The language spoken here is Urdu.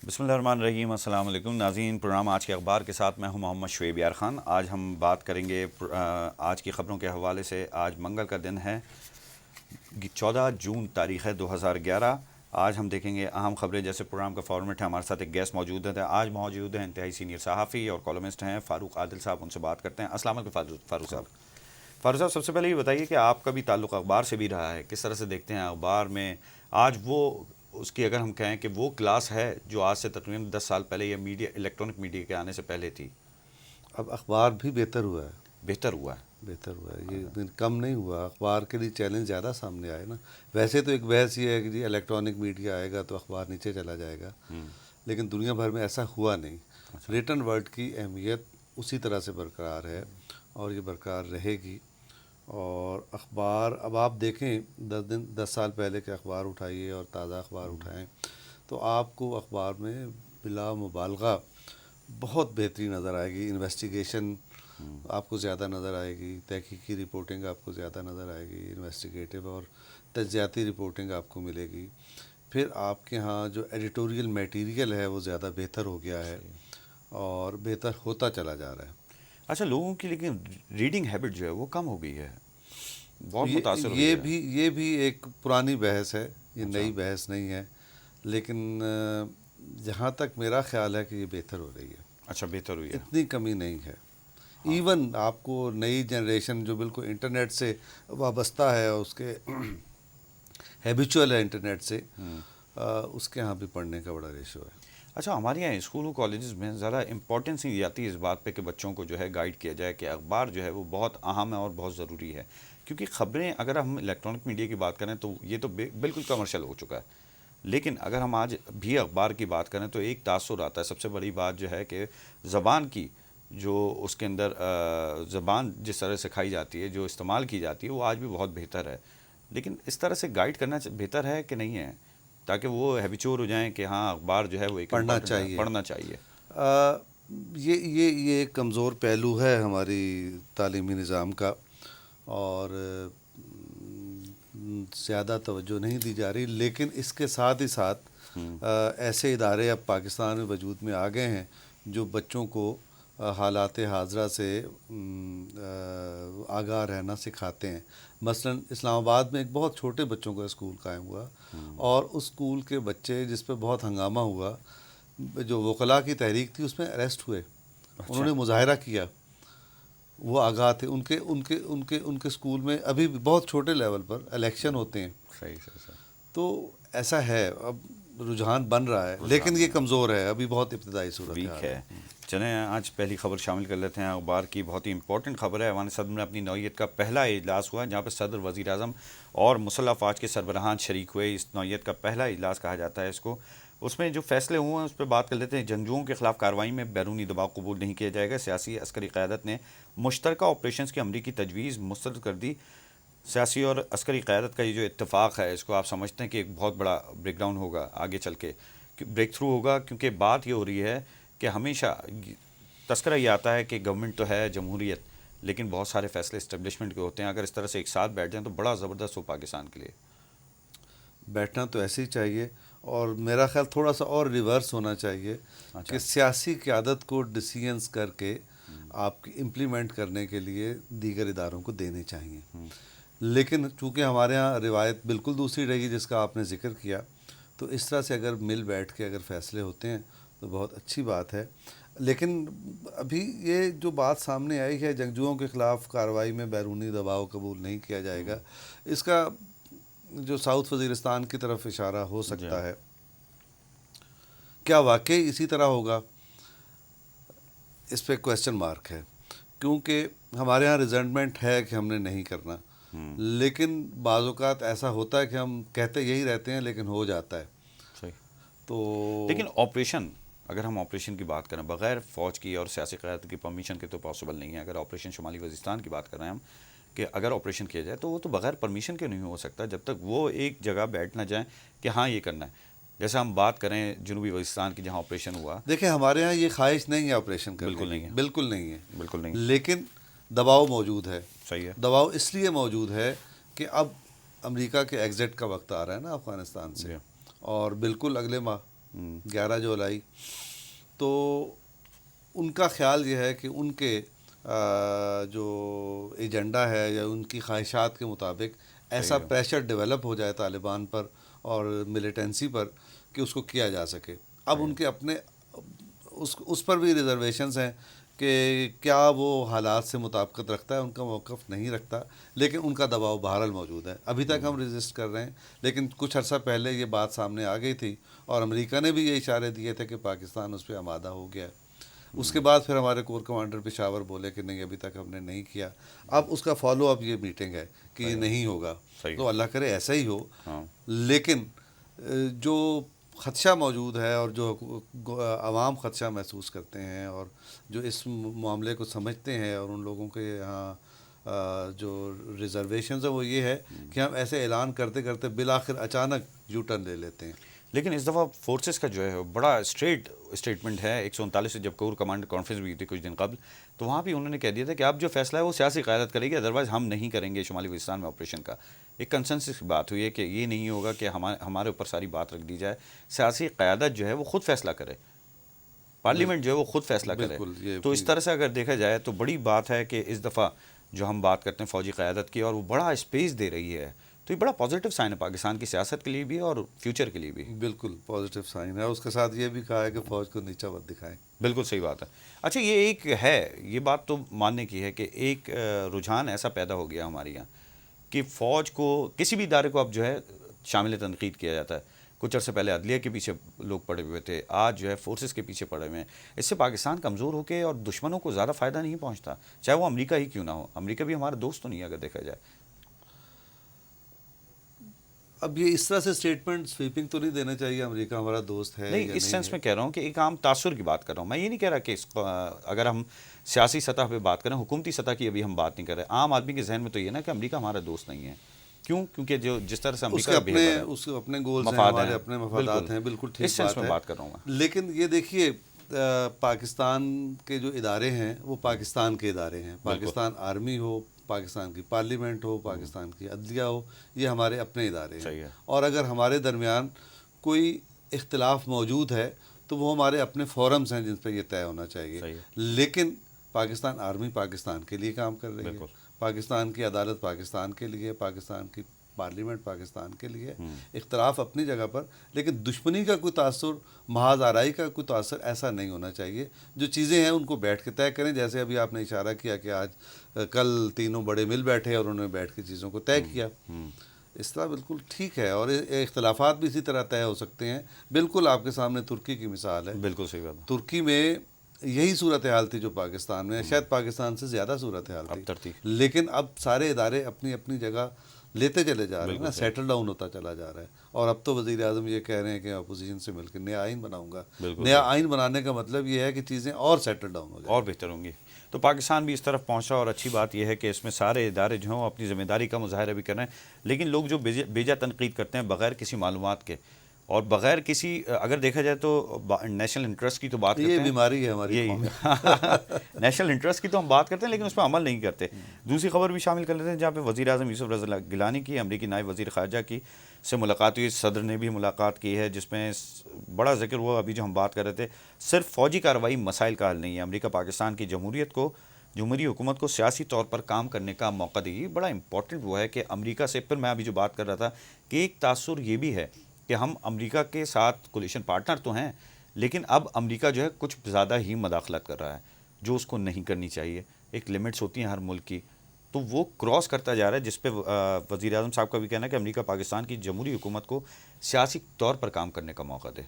بسم اللہ الرحمن الرحیم. السلام علیکم ناظرین. پروگرام آج کے اخبار کے ساتھ میں ہوں محمد شعیب یار خان. آج ہم بات کریں گے آج کی خبروں کے حوالے سے. آج منگل کا دن ہے، 14 جون تاریخ ہے 2011. آج ہم دیکھیں گے اہم خبریں. جیسے پروگرام کا فارمیٹ ہے، ہمارے ساتھ ایک گیسٹ موجود ہے. آج موجود ہیں انتہائی سینئر صحافی اور کالمسٹ ہیں فاروق عادل صاحب. ان سے بات کرتے ہیں. السلام علیکم فاروق صاحب. فاروق صاحب، سب سے پہلے یہ بتائیے کہ آپ کا بھی تعلق اخبار سے بھی رہا ہے. کس طرح سے دیکھتے ہیں اخبار میں آج وہ اس کی، اگر ہم کہیں کہ وہ کلاس ہے جو آج سے تقریباً 10 سال پہلے یا میڈیا، الیکٹرانک میڈیا کے آنے سے پہلے تھی؟ اب اخبار بھی بہتر ہوا ہے. بہتر ہوا ہے. بہتر ہوا ہے، یہ کم نہیں ہوا. اخبار کے لیے چیلنج زیادہ سامنے آئے نا. ویسے تو ایک بحث یہ ہے کہ جی الیکٹرانک میڈیا آئے گا تو اخبار نیچے چلا جائے گا، لیکن دنیا بھر میں ایسا ہوا نہیں. ریٹن ورڈ کی اہمیت اسی طرح سے برقرار ہے اور یہ برقرار رہے گی. اور اخبار اب آپ دیکھیں 10 سال پہلے کے اخبار اٹھائیے اور تازہ اخبار اٹھائیں تو آپ کو اخبار میں بلا مبالغہ بہت بہتری نظر آئے گی. انویسٹیگیشن آپ کو زیادہ نظر آئے گی، تحقیقی رپورٹنگ آپ کو زیادہ نظر آئے گی، انویسٹیگیٹو اور تجزیاتی رپورٹنگ آپ کو ملے گی. پھر آپ کے ہاں جو ایڈیٹوریل میٹیریل ہے وہ زیادہ بہتر ہو گیا ہے اور بہتر ہوتا چلا جا رہا ہے. اچھا، لوگوں کی لیکن ریڈنگ ہیبٹ جو ہے وہ کم ہو گئی ہے، بہت متاثر ہوئی یہ ہے. بھی یہ بھی ایک پرانی بحث ہے، یہ اچھا. نئی بحث نہیں ہے. لیکن جہاں تک میرا خیال ہے کہ یہ بہتر ہو رہی ہے. اچھا، بہتر ہوئی ہے. اتنی کمی نہیں ہے. ایون آپ کو نئی جنریشن جو بالکل انٹرنیٹ سے وابستہ ہے، اس کے ہیبیچول ہے انٹرنیٹ سے، اس کے ہاں بھی پڑھنے کا بڑا ریشو ہے. اچھا، ہمارے یہاں اسکول و کالجز میں زیادہ امپورٹنس نہیں جاتی اس بات پہ کہ بچوں کو جو ہے گائیڈ کیا جائے کہ اخبار جو ہے وہ بہت اہم ہے اور بہت ضروری ہے. کیونکہ خبریں، اگر ہم الیکٹرانک میڈیا کی بات کریں تو یہ تو بالکل کمرشل ہو چکا ہے. لیکن اگر ہم آج بھی اخبار کی بات کریں تو ایک تاثر آتا ہے. سب سے بڑی بات جو ہے کہ زبان کی، جو اس کے اندر زبان جس طرح سکھائی جاتی ہے، جو استعمال کی جاتی ہے، وہ آج بھی بہت بہتر ہے. لیکن اس طرح سے گائیڈ کرنا بہتر ہے کہ نہیں ہے، تاکہ وہ ہیبیچور ہو جائیں کہ ہاں اخبار جو ہے وہ ایک پڑھنا امپورٹنٹ ہے، چاہیے. پڑھنا چاہیے. یہ ایک کمزور پہلو ہے ہماری تعلیمی نظام کا، اور زیادہ توجہ نہیں دی جا رہی. لیکن اس کے ساتھ ہی ساتھ ایسے ادارے اب پاکستان میں وجود میں آ گئے ہیں جو بچوں کو حالات حاضرہ سے آگاہ رہنا سکھاتے ہیں. مثلا اسلام آباد میں ایک بہت چھوٹے بچوں کا اسکول قائم ہوا، اور اس اسکول کے بچے، جس پہ بہت ہنگامہ ہوا، جو وکلاء کی تحریک تھی، اس میں اریسٹ ہوئے. انہوں نے مظاہرہ کیا، وہ آگاہ تھے. ان کے اسکول میں ابھی بھی بہت چھوٹے لیول پر الیکشن ہوتے ہیں. صحیح صحیح. تو ایسا ہے، اب رجحان بن رہا ہے، لیکن یہ کمزور ہے، ابھی بہت ابتدائی صورت ویک ہے. ہے. چلیں آج پہلی خبر شامل کر لیتے ہیں اخبار کی. بہت ہی امپورٹنٹ خبر ہے. ایوان صدر میں اپنی نوعیت کا پہلا اجلاس ہوا جہاں پہ صدر، وزیر اعظم اور مسلح افواج کے سربراہان شریک ہوئے. اس نوعیت کا پہلا اجلاس کہا جاتا ہے اس کو. اس میں جو فیصلے ہوئے ہیں اس پہ بات کر لیتے ہیں. جنگجوؤں کے خلاف کارروائی میں بیرونی دباؤ قبول نہیں کیا جائے گا. سیاسی عسکری قیادت نے مشترکہ آپریشنز کی امریکی تجویز مسترد کر دی. سیاسی اور عسکری قیادت کا یہ جو اتفاق ہے، اس کو آپ سمجھتے ہیں کہ ایک بہت بڑا بریک ڈاؤن ہوگا آگے چل کے، بریک تھرو ہوگا؟ کیونکہ بات یہ ہو رہی ہے کہ ہمیشہ تذکرہ یہ آتا ہے کہ گورنمنٹ تو ہے جمہوریت، لیکن بہت سارے فیصلے اسٹیبلشمنٹ کے ہوتے ہیں. اگر اس طرح سے ایک ساتھ بیٹھ جائیں تو بڑا زبردست ہو پاکستان کے لیے. بیٹھنا تو ایسے ہی چاہیے، اور میرا خیال تھوڑا سا اور ریورس ہونا چاہیے کہ سیاسی قیادت کو ڈیسیژنز کر کے آپ کی امپلیمنٹ کرنے کے لیے دیگر اداروں کو دینے چاہیے. لیکن چونکہ ہمارے ہاں روایت بالکل دوسری رہی جس کا آپ نے ذکر کیا، تو اس طرح سے اگر مل بیٹھ کے اگر فیصلے ہوتے ہیں تو بہت اچھی بات ہے. لیکن ابھی یہ جو بات سامنے آئی ہے، جنگجوؤں کے خلاف کارروائی میں بیرونی دباؤ قبول نہیں کیا جائے گا، اس کا جو ساؤتھ وزیرستان کی طرف اشارہ ہو سکتا ہے. کیا واقعی اسی طرح ہوگا؟ اس پہ کویسچن مارک ہے، کیونکہ ہمارے ہاں ریزنٹمنٹ ہے کہ ہم نے نہیں کرنا. لیکن بعض اوقات ایسا ہوتا ہے کہ ہم کہتے یہی رہتے ہیں لیکن ہو جاتا ہے. صحیح. تو لیکن آپریشن، اگر ہم آپریشن کی بات کریں بغیر فوج کی اور سیاسی قیادت کی پرمیشن کے تو پاسبل نہیں ہے. اگر آپریشن شمالی وزیرستان کی بات کر رہے ہیں ہم، کہ اگر آپریشن کیا جائے تو وہ تو بغیر پرمیشن کے نہیں ہو سکتا جب تک وہ ایک جگہ بیٹھ نہ جائیں کہ ہاں یہ کرنا ہے. جیسے ہم بات کریں جنوبی وزیرستان کی جہاں آپریشن ہوا. دیکھیں، ہمارے ہاں یہ خواہش نہیں ہے آپریشن کرنے بالکل کی، نہیں ہے. بالکل نہیں ہے. بالکل نہیں. لیکن دباؤ موجود ہے. صحیح ہے. دباؤ اس لیے موجود ہے کہ اب امریکہ کے ایگزٹ کا وقت آ رہا ہے نا افغانستان سے، اور بالکل اگلے ماہ 11 جولائی. تو ان کا خیال یہ ہے کہ ان کے جو ایجنڈا ہے یا ان کی خواہشات کے مطابق ایسا پریشر ڈیولپ ہو جائے طالبان پر اور ملیٹنسی پر کہ اس کو کیا جا سکے. اب ان کے اپنے اس پر بھی ریزرویشنز ہیں کہ کیا وہ حالات سے مطابقت رکھتا ہے. ان کا موقف نہیں رکھتا, لیکن ان کا دباؤ بہرحال موجود ہے. ابھی تک ہم ریزسٹ کر رہے ہیں, لیکن کچھ عرصہ پہلے یہ بات سامنے آ گئی تھی اور امریکہ نے بھی یہ اشارے دیے تھے کہ پاکستان اس پہ آمادہ ہو گیا. اس کے بعد پھر ہمارے کور کمانڈر پشاور بولے کہ نہیں, ابھی تک ہم نے نہیں کیا. اب اس کا فالو اپ یہ میٹنگ ہے کہ یہ نہیں ہوگا. تو اللہ کرے ایسا ہی ہو. لیکن جو خدشہ موجود ہے اور جو عوام خدشہ محسوس کرتے ہیں اور جو اس معاملے کو سمجھتے ہیں, اور ان لوگوں کے یہاں جو ریزرویشنز ہیں وہ یہ ہے کہ ہم ایسے اعلان کرتے کرتے بالآخر اچانک یو ٹرن لے لیتے ہیں. لیکن اس دفعہ فورسز کا جو ہے بڑا اسٹیٹمنٹ ہے. 139 سے جب کور کمانڈر کانفرنس بھی ہوئی تھی کچھ دن قبل, تو وہاں بھی انہوں نے کہہ دیا تھا کہ اب جو فیصلہ ہے وہ سیاسی قیادت کرے گی, ادروائز ہم نہیں کریں گے شمالی وزیرستان میں آپریشن کا. ایک کنسنسس کی بات ہوئی ہے کہ یہ نہیں ہوگا کہ ہمارے اوپر ساری بات رکھ دی جائے. سیاسی قیادت جو ہے وہ خود فیصلہ کرے, پارلیمنٹ جو ہے وہ خود فیصلہ کرے. تو اس طرح سے اگر دیکھا جائے تو بڑی بات ہے کہ اس دفعہ جو ہم بات کرتے ہیں فوجی قیادت کی, اور وہ بڑا اسپیس دے رہی ہے, تو یہ بڑا پازیٹیو سائن ہے پاکستان کی سیاست کے لیے بھی اور فیوچر کے لیے بھی. بالکل پازیٹیو سائن ہے. اس کے ساتھ یہ بھی کہا ہے کہ فوج کو نیچا مت دکھائیں. بالکل صحیح بات ہے. اچھا, یہ ایک ہے, یہ بات تو ماننے کی ہے کہ ایک رجحان ایسا پیدا ہو گیا ہمارے یہاں کہ فوج کو, کسی بھی ادارے کو اب جو ہے شامل تنقید کیا جاتا ہے. کچھ عرصے پہلے عدلیہ کے پیچھے لوگ پڑے ہوئے تھے, آج جو ہے فورسز کے پیچھے پڑے ہوئے ہیں. اس سے پاکستان کمزور ہو کے اور دشمنوں کو زیادہ فائدہ نہیں پہنچتا, چاہے وہ امریکہ ہی کیوں نہ ہو. امریکہ بھی ہمارا دوست تو نہیں ہے اگر دیکھا جائے. اب یہ اس طرح سے اسٹیٹمنٹ سویپنگ تو نہیں دینا چاہیے امریکہ ہمارا دوست ہے. نہیں, اس سینس میں کہہ رہا ہوں کہ ایک عام تاثر کی بات کر رہا ہوں. میں یہ نہیں کہہ رہا کہ اگر ہم سیاسی سطح پہ بات کریں, حکومتی سطح کی ابھی ہم بات نہیں کر رہے. عام آدمی کے ذہن میں تو یہ نا کہ امریکہ ہمارا دوست نہیں ہے. کیوں؟ کیونکہ جو جس طرح سے امریکہ اس کے اپنے گولز ہیں, ہمارے اپنے مفادات ہیں. بالکل ٹھیک بات ہے, بات کر رہا ہوں. لیکن یہ دیکھیے پاکستان کے جو ادارے ہیں وہ پاکستان کے ادارے ہیں. پاکستان آرمی ہو, پاکستان کی پارلیمنٹ ہو, پاکستان کی عدلیہ ہو, یہ ہمارے اپنے ادارے ہیں. اور اگر ہمارے درمیان کوئی اختلاف موجود ہے تو وہ ہمارے اپنے فورمز ہیں جن پہ یہ طے ہونا چاہیے. لیکن پاکستان آرمی پاکستان کے لیے کام کر رہی ہے, پاکستان کی عدالت پاکستان کے لیے, پاکستان کی پارلیمنٹ پاکستان کے لیے. اختلاف اپنی جگہ پر, لیکن دشمنی کا کوئی تاثر, محاذ آرائی کا کوئی تاثر ایسا نہیں ہونا چاہیے. جو چیزیں ہیں ان کو بیٹھ کے طے کریں. جیسے ابھی آپ نے اشارہ کیا کہ آج کل تینوں بڑے مل بیٹھے اور انہوں نے بیٹھ کے چیزوں کو طے کیا. اس طرح بالکل ٹھیک ہے, اور اختلافات بھی اسی طرح طے ہو سکتے ہیں. بالکل آپ کے سامنے ترکی کی مثال ہے. بالکل صحیح بات. ترکی میں یہی صورتحال تھی جو پاکستان میں, شاید پاکستان سے زیادہ صورتحال تھی, لیکن اب سارے ادارے اپنی اپنی جگہ لیتے چلے جا رہے ہیں نا, سیٹل ڈاؤن ہوتا چلا جا رہا ہے. اور اب تو وزیر اعظم یہ کہہ رہے ہیں کہ اپوزیشن سے مل کے نیا آئین بناؤں گا. نیا آئین بنانے کا مطلب یہ ہے کہ چیزیں اور سیٹل ڈاؤن ہو جائیں, اور بہتر ہوں گی. تو پاکستان بھی اس طرف پہنچا, اور اچھی بات یہ ہے کہ اس میں سارے ادارے جو ہیں وہ اپنی ذمہ داری کا مظاہرہ بھی کر رہے ہیں. لیکن لوگ جو بیجا تنقید کرتے ہیں بغیر کسی معلومات کے اور بغیر کسی, اگر دیکھا جائے تو نیشنل انٹرسٹ کی تو بات کرتے ہیں, یہ بیماری ہے ہماری نیشنل انٹرسٹ کی تو ہم بات کرتے ہیں لیکن اس پہ عمل نہیں کرتے. دوسری خبر بھی شامل کر لیتے ہیں جہاں پہ وزیر اعظم یوسف رضا گیلانی کی امریکی نائب وزیر خارجہ کی سے ملاقات ہوئی. صدر نے بھی ملاقات کی ہے جس میں بڑا ذکر ہوا. ابھی جو ہم بات کر رہے تھے, صرف فوجی کارروائی مسائل کا حل نہیں ہے. امریکہ پاکستان کی جمہوری حکومت کو سیاسی طور پر کام کرنے کا موقع دے گی. بڑا امپورٹنٹ وہ ہے کہ امریکہ سے, پھر میں ابھی جو بات کر رہا تھا کہ ایک تاثر یہ بھی ہے کہ ہم امریکہ کے ساتھ کولیشن پارٹنر تو ہیں, لیکن اب امریکہ جو ہے کچھ زیادہ ہی مداخلت کر رہا ہے جو اس کو نہیں کرنی چاہیے. ایک لمٹس ہوتی ہیں ہر ملک کی, تو وہ کراس کرتا جا رہا ہے, جس پہ وزیر اعظم صاحب کا بھی کہنا ہے کہ امریکہ پاکستان کی جمہوری حکومت کو سیاسی طور پر کام کرنے کا موقع دے.